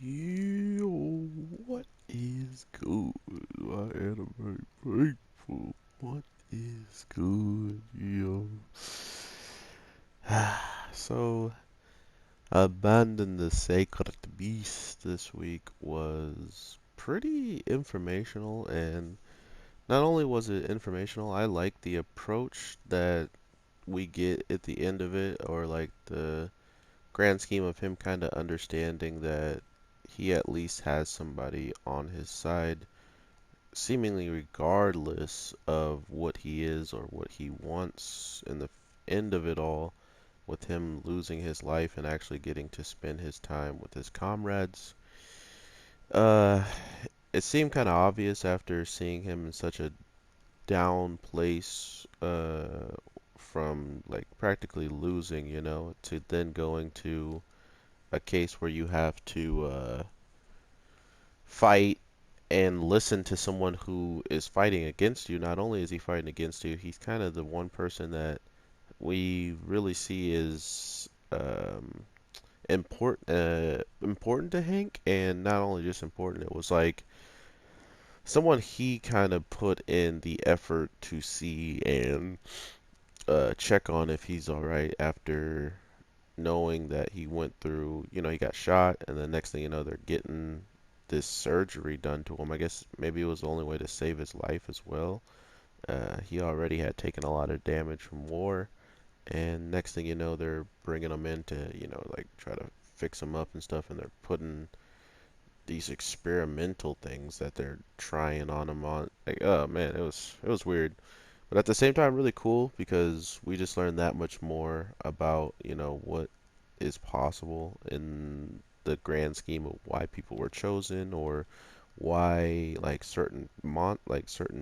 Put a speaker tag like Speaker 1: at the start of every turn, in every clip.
Speaker 1: Yo, what is good? My anime faithful. What is good, yo? So, Abandon the Sacred Beast this week was pretty informational, and not only was it informational, I like the approach that we get at the end of it, or like the grand scheme of him kind of understanding that he at least has somebody on his side, seemingly regardless of what he is or what he wants in the end of it all, with him losing his life and actually getting to spend his time with his comrades. Uh, it seemed kind of obvious after seeing him in such a down place, from like practically losing, to then going to a case where you have to fight and listen to someone who is fighting against you. Not only is he fighting against you, he's kind of the one person that we really see is important to Hank, and not only just important, it was like someone he kind of put in the effort to see and check on if he's all right after knowing that he went through, he got shot, and the next thing you know, they're getting this surgery done to him. I guess maybe it was the only way to save his life as well. He already had taken a lot of damage from war, and next thing you know, they're bringing him in to, like try to fix him up and stuff, and they're putting these experimental things that they're trying on him on. Like, oh man, it was weird. But at the same time, really cool because we just learned that much more about, what is possible in the grand scheme of why people were chosen, or why like certain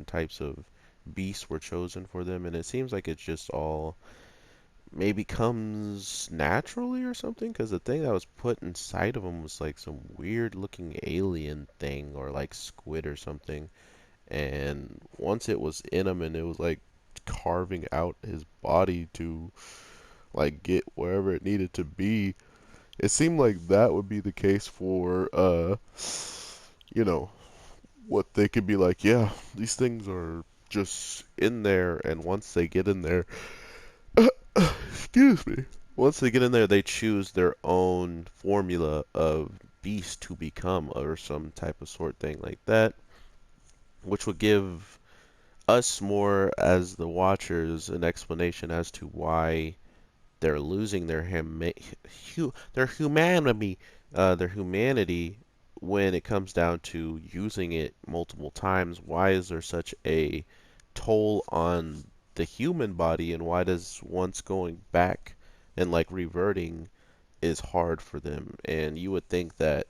Speaker 1: types of beasts were chosen for them. And it seems like it's just all maybe comes naturally or something, because the thing that was put inside of him was like some weird looking alien thing, or like squid or something. And once it was in him and it was like carving out his body to like get wherever it needed to be, it seemed like that would be the case for you know, what they could be like, yeah, these things are just in there, and once they get in there, excuse me, once they get in there, they choose their own formula of beast to become, or some type of sort thing like that, which would give us more as the watchers an explanation as to why they're losing their humanity, when it comes down to using it multiple times. Why is there such a toll on the human body, and why does once going back and like reverting is hard for them? And you would think that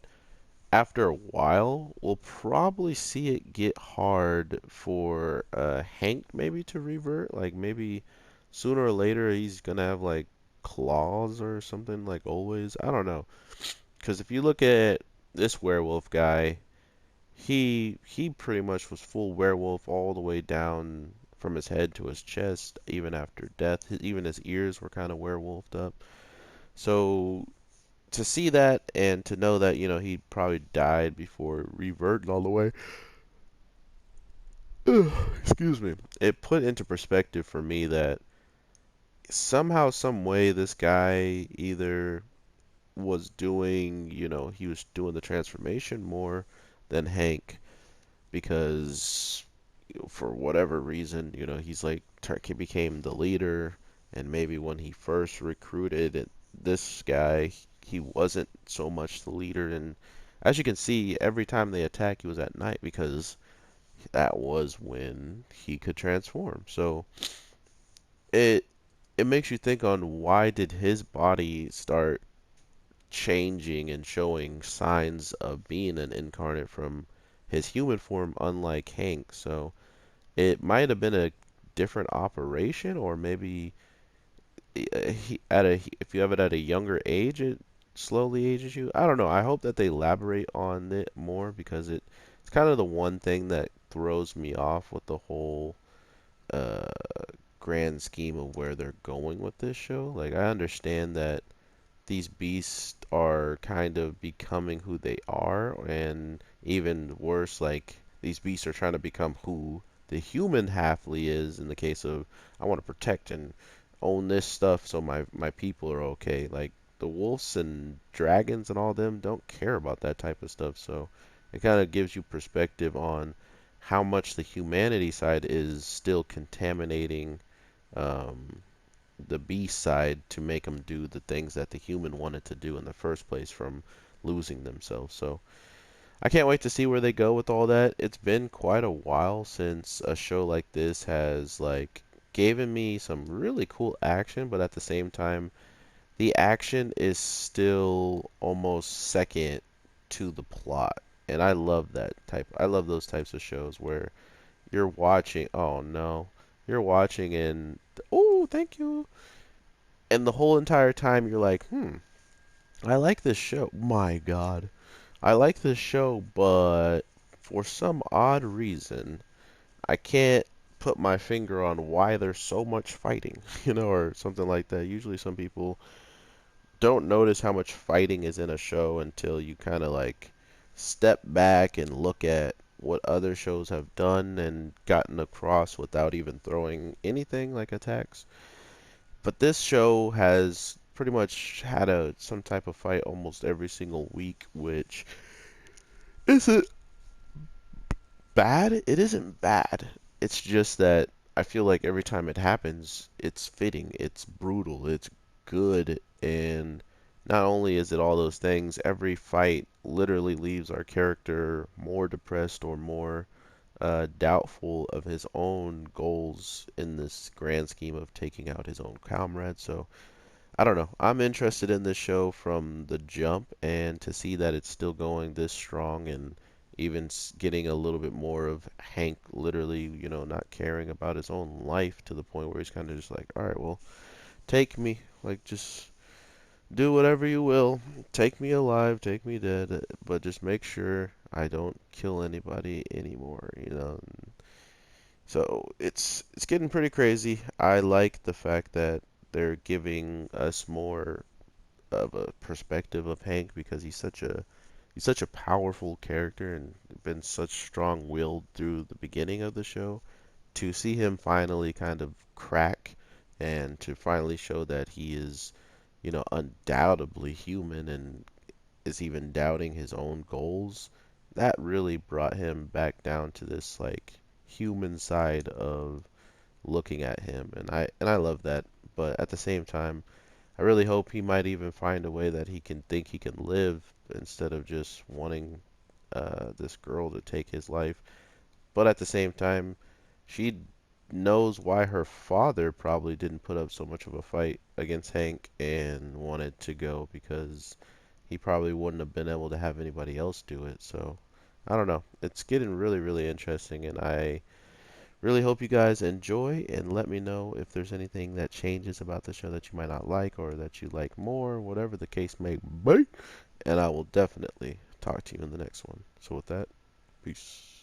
Speaker 1: after a while, we'll probably see it get hard for Hank maybe to revert. Like maybe sooner or later he's gonna have like claws or something like always. I don't know. Because if you look at this werewolf guy, he pretty much was full werewolf all the way down from his head to his chest, even after death. Even his ears were kind of werewolfed up. So to see that and to know that, he probably died before reverting all the way, excuse me, it put into perspective for me that somehow, some way, this guy either was doing, he was doing the transformation more than Hank, because for whatever reason, he's like he became the leader, and maybe when he first recruited this guy, he wasn't so much the leader. And as you can see, every time they attack, he was at night, because that was when he could transform. So it it makes you think on why did his body start changing and showing signs of being an incarnate from his human form, unlike Hank. So it might have been a different operation, or maybe if you have it at a younger age, it slowly ages you. I don't know. I hope that they elaborate on it more, because it's kind of the one thing that throws me off with the whole uh, grand scheme of where they're going with this show. Like, I understand that these beasts are kind of becoming who they are, and even worse, like these beasts are trying to become who the human Halfly is. In the case of, I want to protect and own this stuff so my people are okay. Like the wolves and dragons and all them don't care about that type of stuff. So it kind of gives you perspective on how much the humanity side is still contaminating um, the beast side to make them do the things that the human wanted to do in the first place from losing themselves. So I can't wait to see where they go with all that. It's been quite a while since a show like this has like given me some really cool action, but at the same time, the action is still almost second to the plot. And I love that type. I love those types of shows where you're watching, oh no, you're watching and oh, thank you. And the whole entire time you're like, I like this show. My God. I like this show, but for some odd reason, I can't put my finger on why there's so much fighting, or something like that. Usually some people don't notice how much fighting is in a show until you kind of like step back and look at what other shows have done and gotten across without even throwing anything like attacks. But this show has pretty much had some type of fight almost every single week, which isn't bad. It isn't bad. It's just that I feel like every time it happens, it's fitting, it's brutal, it's good, and not only is it all those things, every fight literally leaves our character more depressed or more doubtful of his own goals in this grand scheme of taking out his own comrade. So I don't know. I'm interested in this show from the jump, and to see that it's still going this strong and even getting a little bit more of Hank literally, not caring about his own life to the point where he's kind of just like, all right, well, take me. Like, just do whatever you will. Take me alive, take me dead, but just make sure I don't kill anybody anymore. So it's getting pretty crazy. I like the fact that they're giving us more of a perspective of Hank because he's such a powerful character and been such strong-willed through the beginning of the show. To see him finally kind of crack and to finally show that he is, undoubtedly human and is even doubting his own goals, that really brought him back down to this like human side of looking at him, and I love that. But at the same time, I really hope he might even find a way that he can think he can live instead of just wanting this girl to take his life. But at the same time, she knows why her father probably didn't put up so much of a fight against Hank and wanted to go because he probably wouldn't have been able to have anybody else do it. So I don't know. It's getting really, really interesting, and I really hope you guys enjoy and let me know if there's anything that changes about the show that you might not like or that you like more, whatever the case may be. And I will definitely talk to you in the next one. So with that, peace.